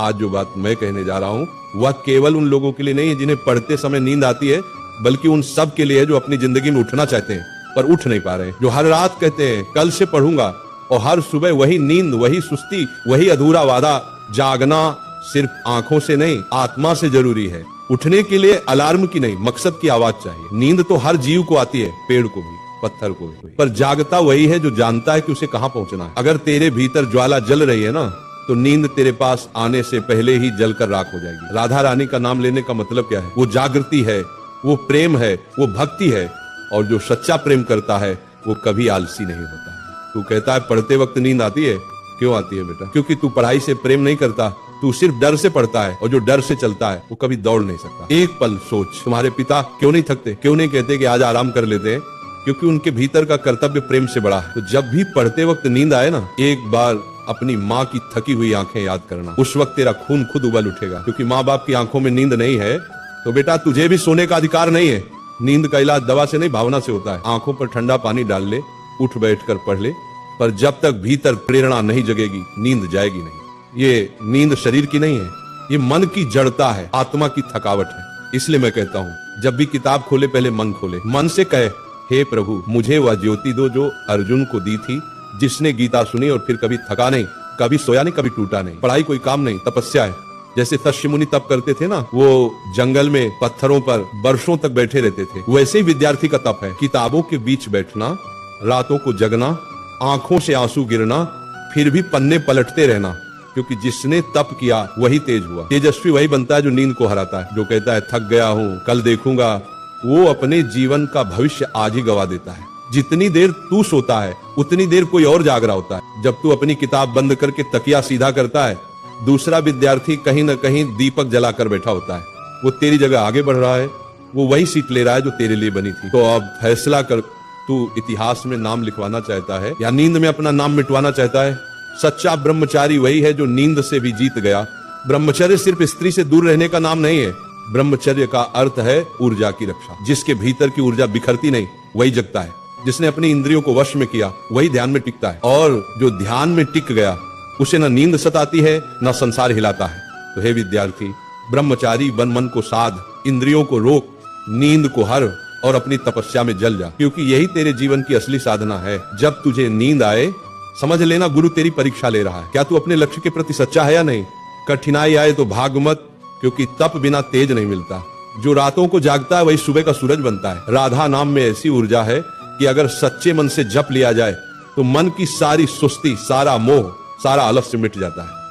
आज जो बात मैं कहने जा रहा हूँ वह केवल उन लोगों के लिए नहीं है जिन्हें पढ़ते समय नींद आती है, बल्कि उन सब के लिए है जो अपनी जिंदगी में उठना चाहते हैं पर उठ नहीं पा रहे हैं, जो हर रात कहते हैं कल से पढ़ूंगा, और हर सुबह वही नींद, वही सुस्ती, वही अधूरा वादा। जागना सिर्फ आंखों से नहीं, आत्मा से जरूरी है। उठने के लिए अलार्म की नहीं, मकसद की आवाज चाहिए। नींद तो हर जीव को आती है, पेड़ को भी, पत्थर को भी, पर जागता वही है जो जानता है कि उसे कहां पहुंचना है। अगर तेरे भीतर ज्वाला जल रही है ना, तो नींद तेरे पास आने से पहले ही जलकर राख हो जाएगी। राधा रानी का नाम लेने का मतलब क्या है? वो जागृति है, वो प्रेम है, वो भक्ति है, और जो सच्चा प्रेम करता है वो कभी आलसी नहीं होता है। तू कहता है पढ़ते वक्त नींद आती है, क्यों आती है बेटा? क्योंकि तू पढ़ाई से प्रेम नहीं करता, तू सिर्फ डर से पढ़ता है, और जो डर से चलता है वो कभी दौड़ नहीं सकता। एक पल सोच, तुम्हारे पिता क्यों नहीं थकते, क्यों नहीं कहते कि आज आराम कर लेते हैं? क्योंकि उनके भीतर का कर्तव्य प्रेम से बड़ा है। तो जब भी पढ़ते वक्त नींद आए ना, एक बार अपनी माँ की थकी हुई आंखें याद करना, उस वक्त तेरा खून खुद उबल उठेगा। क्योंकि माँ बाप की आंखों में नींद नहीं है तो बेटा तुझे भी सोने का अधिकार नहीं है। नींद का इलाज दवा से नहीं, भावना से होता है। आंखों पर ठंडा पानी डाल ले, उठ बैठ कर पढ़ ले, पर जब तक भीतर प्रेरणा नहीं जगेगी नींद जाएगी नहीं। ये नींद शरीर की नहीं है, ये मन की जड़ता है, आत्मा की थकावट है। इसलिए मैं कहता हूँ जब भी किताब खोले पहले मन खोले, मन से कहे हे प्रभु मुझे वह ज्योति दो जो अर्जुन को दी थी, जिसने गीता सुनी और फिर कभी थका नहीं, कभी सोया नहीं, कभी टूटा नहीं। पढ़ाई कोई काम नहीं, तपस्या है। जैसे तपस्वी मुनि तप करते थे ना, वो जंगल में पत्थरों पर वर्षों तक बैठे रहते थे, वैसे ही विद्यार्थी का तप है। किताबों के बीच बैठना, रातों को जगना, आंखों से आंसू गिरना, फिर भी पन्ने पलटते रहना, क्योंकि जिसने तप किया वही तेज हुआ। तेजस्वी वही बनता है जो नींद को हराता है। जो कहता है थक गया हूँ, कल देखूंगा, वो अपने जीवन का भविष्य आज ही गवा देता है। जितनी देर तू सोता है उतनी देर कोई और जाग रहा होता है। जब तू अपनी किताब बंद करके तकिया सीधा करता है, दूसरा विद्यार्थी कहीं न कहीं दीपक जलाकर बैठा होता है। वो तेरी जगह आगे बढ़ रहा है, वो वही सीट ले रहा है जो तेरे लिए बनी थी। तो अब फैसला कर, तू इतिहास में नाम लिखवाना चाहता है या नींद में अपना नाम मिटवाना चाहता है? सच्चा ब्रह्मचारी वही है जो नींद से भी जीत गया। ब्रह्मचर्य सिर्फ स्त्री से दूर रहने का नाम नहीं है। ब्रह्मचर्य का अर्थ है ऊर्जा की रक्षा। जिसके भीतर की ऊर्जा बिखरती नहीं वही जगता है। जिसने अपनी इंद्रियों को वश में किया वही ध्यान में टिकता है, और जो ध्यान में टिक गया उसे न नींद सताती है न संसार हिलाता है। तो हे विद्यार्थी, ब्रह्मचारी बन, मन को साध, इंद्रियों को रोक, नींद को हर, और अपनी तपस्या में जल जा, क्योंकि यही तेरे जीवन की असली साधना है। जब तुझे नींद आए समझ लेना गुरु तेरी परीक्षा ले रहा है। क्या तू अपने लक्ष्य के प्रति सच्चा है या नहीं? कठिनाई आए तो भाग मत, क्योंकि तप बिना तेज नहीं मिलता। जो रातों को जागता है वही सुबह का सूरज बनता है। राधा नाम में ऐसी ऊर्जा है कि अगर सच्चे मन से जप लिया जाए तो मन की सारी सुस्ती, सारा मोह, सारा आलस्य मिट जाता है।